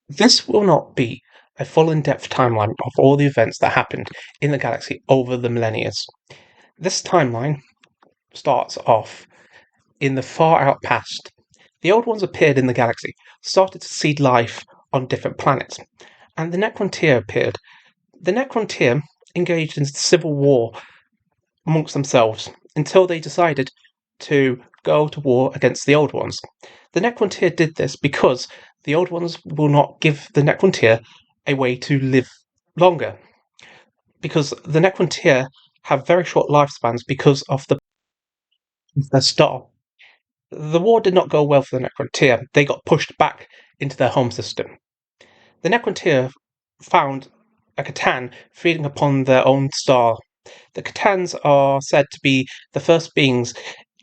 This will not be a full in-depth timeline of all the events that happened in the galaxy over the millennia. This timeline starts off in the far out past. The Old Ones appeared in the galaxy, started to seed life on different planets, and the Necrontyr appeared. The Necrontyr engaged in civil war amongst themselves until they decided to go to war against the Old Ones. The Necrontyr did this because the Old Ones will not give the Necrontyr a way to live longer. Because the Necrontyr have very short lifespans because of their star. The war did not go well for the Necrontyr. They got pushed back into their home system. The Necrontyr found a Catan feeding upon their own star. The Catans are said to be the first beings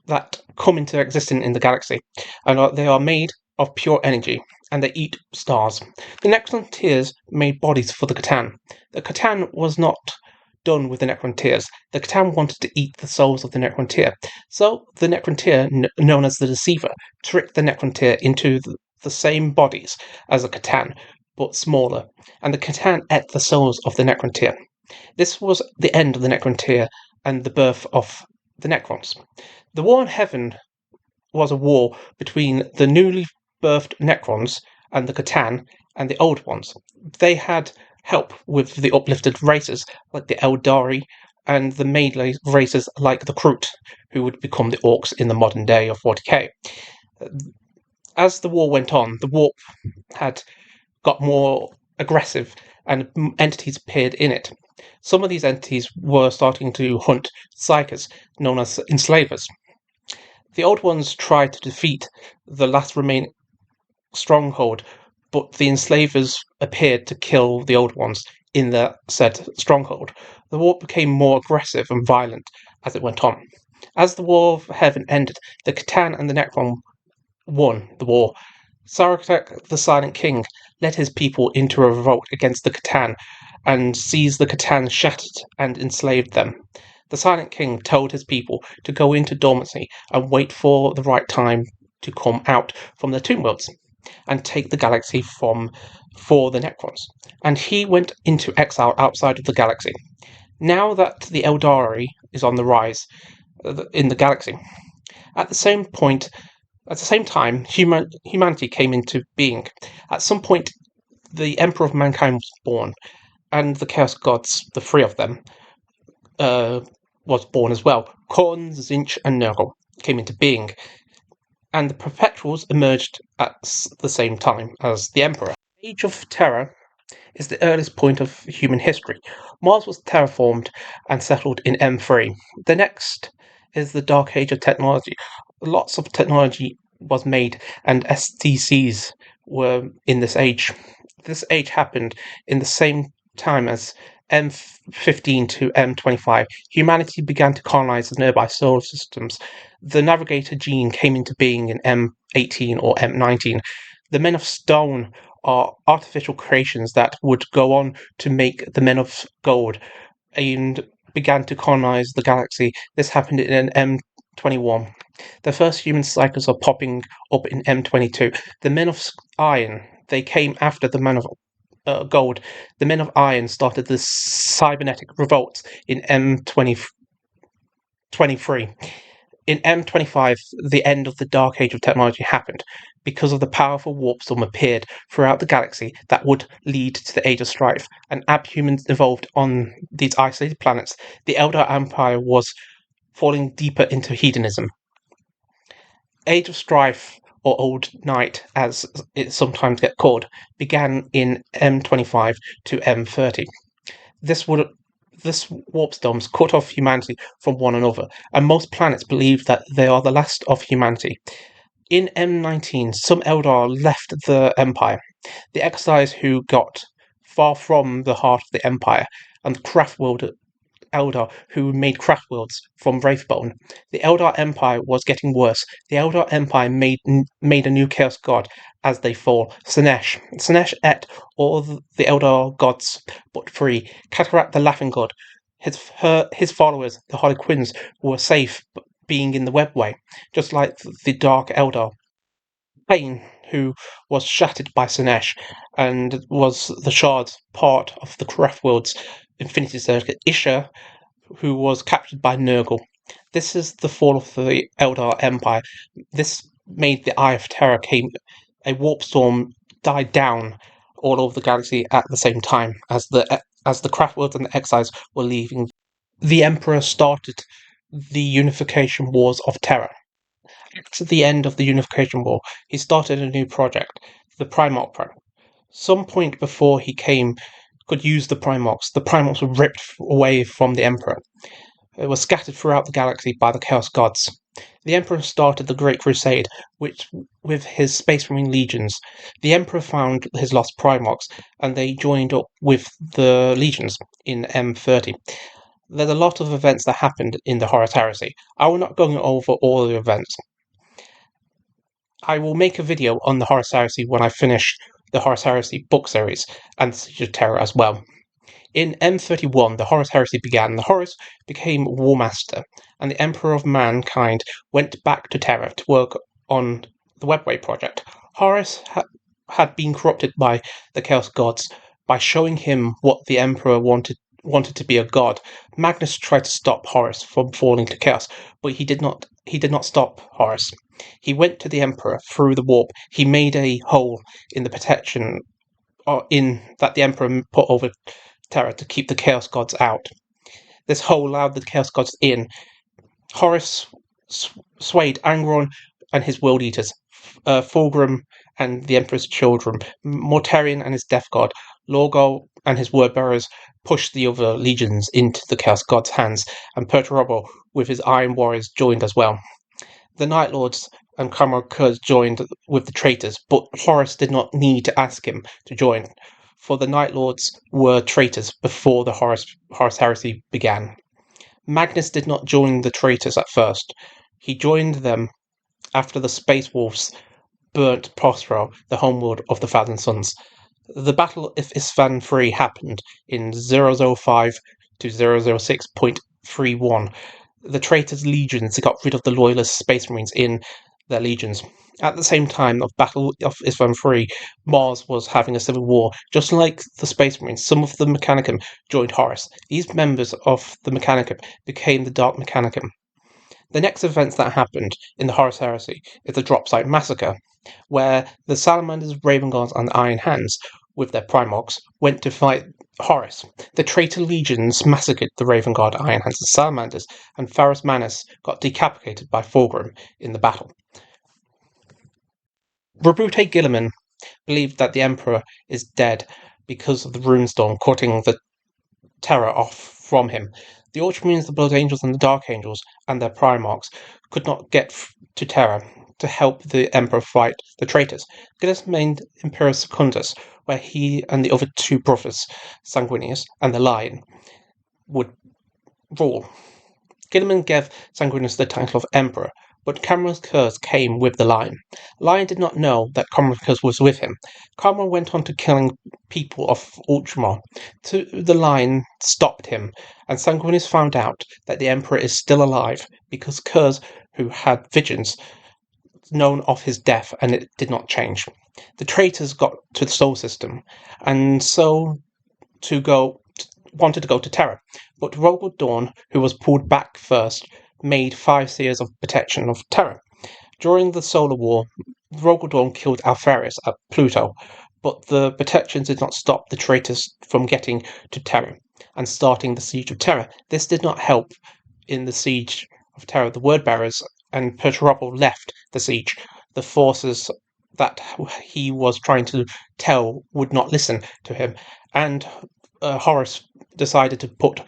that come into existence in the galaxy, and they are made of pure energy, and they eat stars. The Necrontyrs made bodies for the Catan. The Catan was not done with the Necrontyrs. The Catan wanted to eat the souls of the Necrontyr. So the Necrontyr, known as the Deceiver, tricked the Necrontyr into the same bodies as the Catan, but smaller, and the Catan ate the souls of the Necrontyr. This was the end of the Necrontyr and the birth of the Necrons. The War in Heaven was a war between the newly birthed Necrons and the Catan and the Old Ones. They had help with the uplifted races like the Eldari and the made races like the Kroot, who would become the Orcs in the modern day of 40k. As the war went on, the warp had got more aggressive and entities appeared in it. Some of these entities were starting to hunt psychers, known as enslavers. The Old Ones tried to defeat the last remaining stronghold, but the enslavers appeared to kill the Old Ones in the said stronghold. The war became more aggressive and violent as it went on. As the War of Heaven ended, the Catan and the Necron won the war. Sarek the Silent King led his people into a revolt against the Catan and seized the Catan shattered and enslaved them. The Silent King told his people to go into dormancy and wait for the right time to come out from the Tomb Worlds and take the galaxy for the Necrons. And he went into exile outside of the galaxy. Now that the Eldari is on the rise in the galaxy, at the same point, at the same time, humanity came into being. At some point, the Emperor of Mankind was born, and the Chaos Gods, the three of them, was born as well. Khorne, Tzeentch, and Nurgle came into being, and the Perpetuals emerged at the same time as the Emperor. Age of Terror is the earliest point of human history. Mars was terraformed and settled in M3. The next is the Dark Age of technology. Lots of technology was made, and STCs were in this age. This age happened in the same time as M15 to M25. Humanity began to colonize the nearby solar systems. The navigator gene came into being in M18 or M19. The Men of Stone are artificial creations that would go on to make the Men of Gold and began to colonize the galaxy. This happened in M21. The first human cycles are popping up in M22. The Men of Iron, they came after the Men of Gold. The Men of Iron started the cybernetic revolts in M23. In M25, the end of the Dark Age of technology happened because of the powerful warp storm appeared throughout the galaxy that would lead to the Age of Strife, and abhumans evolved on these isolated planets. The Eldar Empire was falling deeper into hedonism. Age of Strife, or Old Night as it sometimes gets called, began in M25 to M30. This warp storms cut off humanity from one another, and most planets believe that they are the last of humanity. In M19, some Eldar left the Empire. The exiles who got far from the heart of the Empire, and the Craftworld Eldar who made craft worlds from Wraithbone. The Eldar Empire was getting worse. The Eldar Empire made a new Chaos God as they fall. Slaanesh. Slaanesh ate all the Eldar gods but three. Cataract the Laughing God. His followers, the Harlequins, were safe being in the webway, just like the Dark Eldar. Pain, who was shattered by Sinesh and was the Shard's part of the Craftworld's Infinity Circuit. Isha, who was captured by Nurgle. This is the fall of the Eldar Empire. This made the Eye of Terror came. A warp storm died down all over the galaxy at the same time as the Craftworlds and the Exiles were leaving. The Emperor started the Unification Wars of Terror. At the end of the Unification War, he started a new project, the Primarch Pro. Some point before he could use the Primarchs were ripped away from the Emperor. It was scattered throughout the galaxy by the Chaos Gods. The Emperor started the Great Crusade, which, with his Space Marine legions, the Emperor found his lost Primarchs, and they joined up with the legions in M30. There's a lot of events that happened in the Horus Heresy. I will not go over all the events. I will make a video on the Horus Heresy when I finish the Horus Heresy book series and the Siege of Terror as well. In M31, the Horus Heresy began. The Horus became War Master, and the Emperor of Mankind went back to Terra to work on the Webway project. Horus had been corrupted by the Chaos Gods by showing him what the Emperor wanted to be a god. Magnus tried to stop Horus from falling to chaos, but he did not stop Horus. He went to the Emperor through the warp. He made a hole in the protection in that the Emperor put over Terra to keep the Chaos Gods out. This hole allowed the Chaos Gods in. Horus swayed Angron and his World Eaters, Fulgrim and the Emperor's children, Mortarion and his Death God, Lorgol and his Word Bearers pushed the other legions into the Chaos God's hands, and Perturabo with his Iron Warriors joined as well. The Night Lords and Cameron Kurz joined with the traitors, but Horus did not need to ask him to join, for the Night Lords were traitors before the Horus Heresy began. Magnus did not join the traitors at first. He joined them after the Space Wolves burnt Prospero, the homeworld of the Thousand Suns. The Battle of Isfahan III happened in 005 to 006.31. The traitors' legions got rid of the loyalist Space Marines in their legions. At the same time of Battle of Isfahan III, Mars was having a civil war. Just like the Space Marines, some of the Mechanicum joined Horus. These members of the Mechanicum became the Dark Mechanicum. The next events that happened in the Horus Heresy is the Drop Site Massacre, where the Salamanders, Raven Guards, and Iron Hands, with their Primarchs, went to fight Horus. The traitor legions massacred the Raven Guard, Iron Hands, and Salamanders, and Pharos Manus got decapitated by Fulgrim in the battle. Roboute Guilliman believed that the Emperor is dead because of the Runestorm cutting the terror off from him. The Ultramarines, the Blood Angels, and the Dark Angels, and their Primarchs could not get to Terra to help the Emperor fight the traitors. Gillis made Emperor Secundus, where he and the other two brothers, Sanguinius and the Lion, would rule. Guilliman gave Sanguinius the title of Emperor, but Cameron's curse came with the Lion. Lion did not know that Cameron's curse was with him. Cameron went on to killing people of Ultramar. The Lion stopped him, and Sanguinius found out that the Emperor is still alive because Kurz, who had visions, known of his death, and it did not change. The traitors got to the Soul System, and so wanted to go to Terra, but Rogel Dawn, who was pulled back first, made 5 Seers of Protection of Terra. During the Solar War, Rogel Dawn killed Alpharius at Pluto, but the Protections did not stop the traitors from getting to Terra and starting the Siege of Terra. This did not help in the Siege of Terra. The Word Bearers and Perturabo left the siege. The forces that he was trying to tell would not listen to him, and Horus decided to put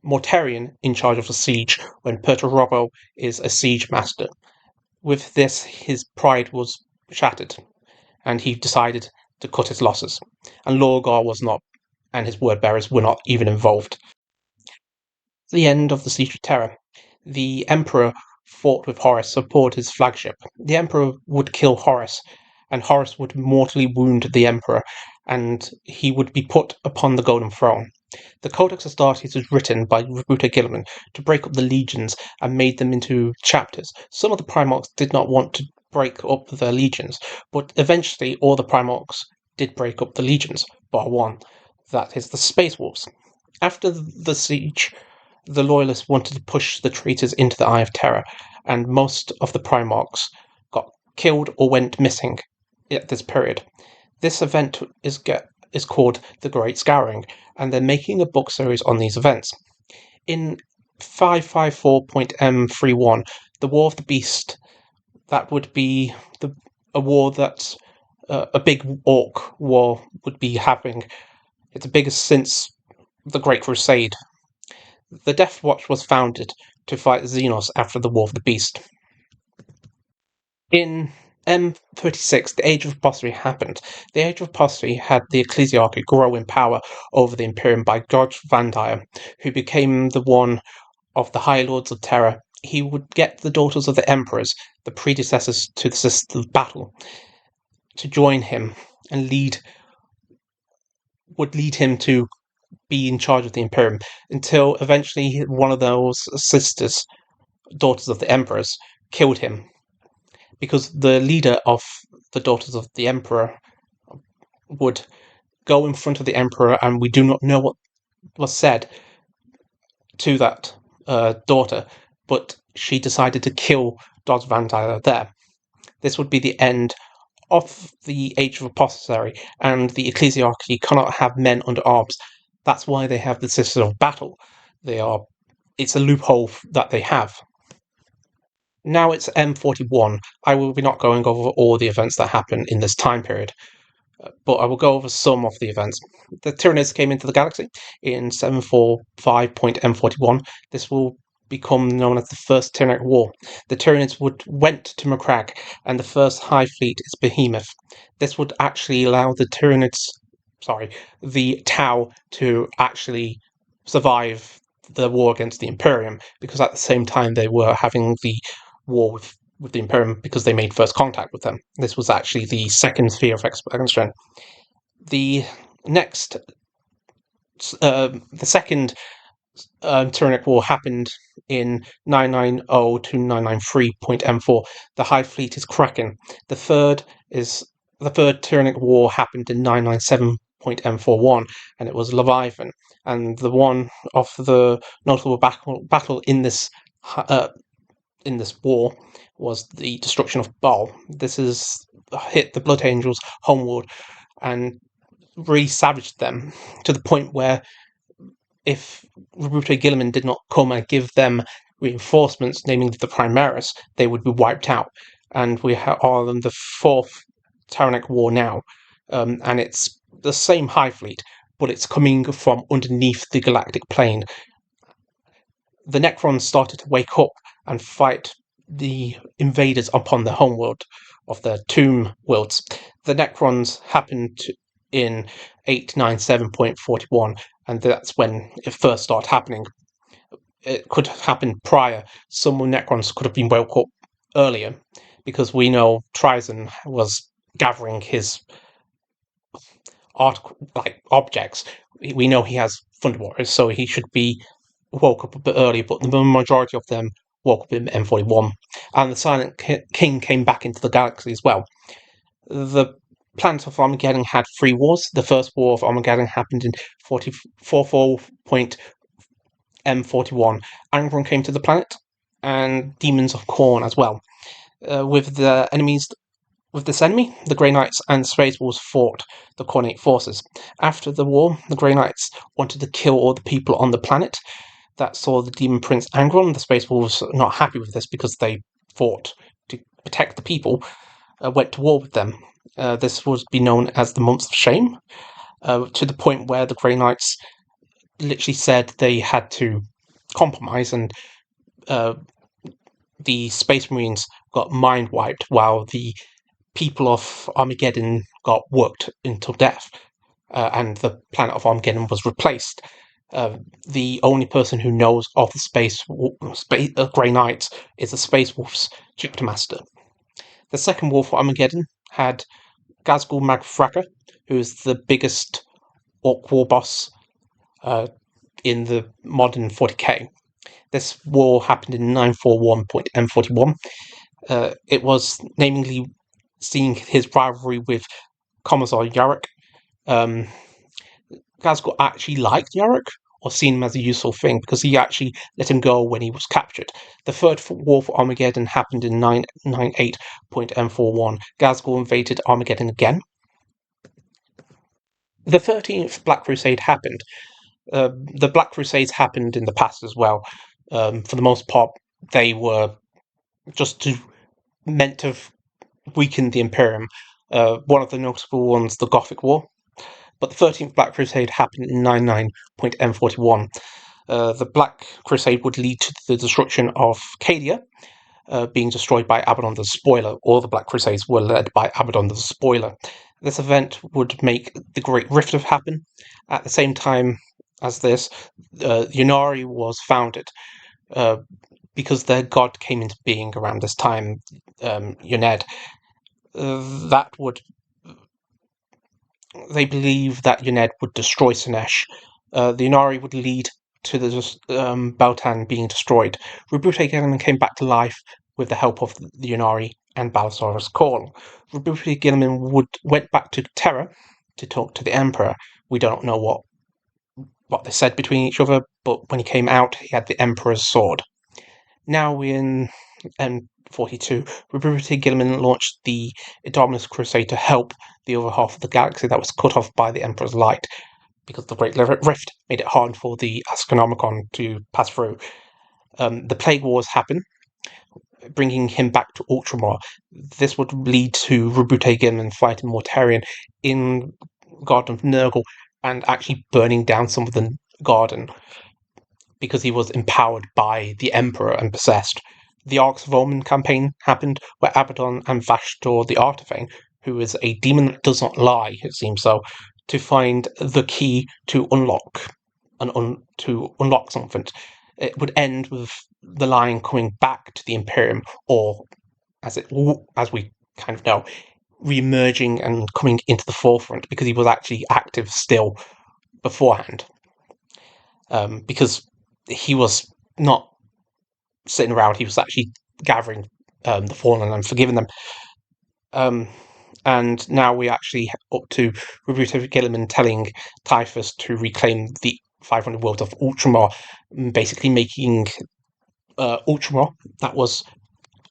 Mortarion in charge of the siege when Perturabo is a siege master. With this, his pride was shattered, and he decided to cut his losses. And Lorgar was not, and his word bearers were not even involved. At the end of the Siege of Terra, the Emperor fought with Horus aboard his flagship. The Emperor would kill Horus, and Horus would mortally wound the Emperor, and he would be put upon the Golden Throne. The Codex Astartes was written by Roboute Guilliman to break up the legions and made them into chapters. Some of the Primarchs did not want to break up the legions, but eventually all the Primarchs did break up the legions, bar one. That is the Space Wolves. After the siege, the Loyalists wanted to push the traitors into the Eye of Terror, and most of the Primarchs got killed or went missing at this period. This event is called the Great Scouring, and they're making a book series on these events. In 554.M31, the War of the Beast, that would be a war that a big orc war would be happening. It's the biggest since the Great Crusade. The Death Watch was founded to fight Xenos after the War of the Beast. In M36, the Age of Apostasy happened. The Age of Apostasy had the Ecclesiarchy grow in power over the Imperium by George Vandire, who became the one of the High Lords of Terror. He would get the daughters of the Emperors, the predecessors to the Sisters of Battle, to join him and would lead him to be in charge of the Imperium until eventually one of those sisters, daughters of the Emperors, killed him. Because the leader of the daughters of the Emperor would go in front of the Emperor, and we do not know what was said to that daughter, but she decided to kill Dodge Van Dyler there. This would be the end of the Age of Apostasy, and the Ecclesiarchy cannot have men under arms. That's why they have the Sisters of Battle. It's a loophole that they have. Now it's M41. I will be not going over all the events that happen in this time period, but I will go over some of the events. The Tyranids came into the galaxy in 745.M41. This will become known as the First Tyranid War. The Tyranids went to Macragge, and the first High Fleet is Behemoth. This would actually allow the Tau to actually survive the war against the Imperium, because at the same time they were having the war with the Imperium because they made first contact with them. This was actually the second sphere of expansion. The second Tyranid War happened in 990 to 993.M4. The High Fleet is Kraken. The third Tyranid War happened in 997.M41, and it was Leviathan. And the one of the notable battle in this war was the destruction of Baal. This has hit the Blood Angels homeward and re-savaged them to the point where if Roboute Guilliman did not come and give them reinforcements, namely the Primaris, they would be wiped out. And we are in the fourth Tyrannic War now, and it's the same High Fleet, but it's coming from underneath the galactic plane. The Necrons started to wake up and fight the invaders upon the homeworld of the Tomb Worlds. The Necrons happened in 897.41, and that's when it first started happening. It could have happened prior. Some Necrons could have been woke up earlier, because we know Trizon was gathering his objects. We know he has Thunder Warriors, so he should be woke up a bit early, but the majority of them woke up in M41. And the Silent King came back into the galaxy as well. The planet of Armageddon had 3 wars. The first war of Armageddon happened in 44.M41. Angron came to the planet, and Demons of Khorne as well. With this enemy, the Grey Knights and Space Wolves fought the Khornate forces. After the war, the Grey Knights wanted to kill all the people on the planet. That saw the Demon Prince Angron. The Space Wolves not happy with this because they fought to protect the people, went to war with them. This would be known as the Months of Shame, to the point where the Grey Knights literally said they had to compromise, and the Space Marines got mind wiped while the people of Armageddon got worked until death, and the planet of Armageddon was replaced. The only person who knows of the Grey Knights is the Space Wolves Chapter Master. The second war for Armageddon had Ghazghkull Magfraka, who is the biggest orc war boss in the modern 40k. This war happened in 941.M41, It was namely seeing his rivalry with Commissar Yarick. Um, Glasgow actually liked Yarick, or seen him as a useful thing, because he actually let him go when he was captured. The Third War for Armageddon happened in 998.M41. Glasgow invaded Armageddon again. The 13th Black Crusade happened. The Black Crusades happened in the past as well. For the most part, they were just meant to weaken the Imperium. One of the notable ones, the Gothic War. But the 13th Black Crusade happened in 99.M41. The Black Crusade would lead to the destruction of Cadia, being destroyed by Abaddon the Spoiler. All the Black Crusades were led by Abaddon the Spoiler. This event would make the Great Rift happen. At the same time as this, Yunari was founded because their god came into being around this time, Yuned. That would They believe that Yuned would destroy Sinesh. The Yunari would lead to the Beltan being destroyed. Rubute Gilliman came back to life with the help of the Yunari and Balisaurus Call. Rubute Gilliman went back to Terra to talk to the Emperor. We don't know what they said between each other, but when he came out, he had the Emperor's sword. Now we're in M42. Rubute Gilliman launched the Indominus Crusade to help the other half of the galaxy that was cut off by the Emperor's light, because the Great Rift made it hard for the Astronomicon to pass through. The Plague Wars happen, bringing him back to Ultramar. This would lead to Rubute Gilliman fighting Mortarion in Garden of Nurgle and actually burning down some of the garden because he was empowered by the Emperor and possessed. The Arx of Omen campaign happened, where Abaddon and Vashtor the Artiphane, who is a demon that does not lie, it seems so, to find the key to unlock something. It would end with the Lion coming back to the Imperium, or as we kind of know, re-emerging and coming into the forefront, because he was actually active still beforehand. Because he was not sitting around, he was actually gathering the fallen and forgiving them. And now we're actually up to Roberto Gilliman telling Typhus to reclaim the 500 worlds of Ultramar, basically making Ultramar, that was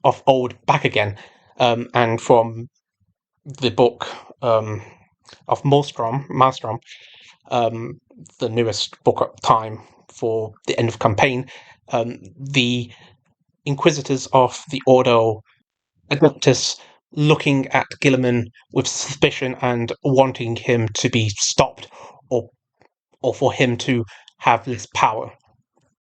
of old, back again. And from the book of Maelstrom, the newest book at the time for the end of campaign, the Inquisitors of the Ordo Adeptus looking at Gilliman with suspicion and wanting him to be stopped, or for him to have less power.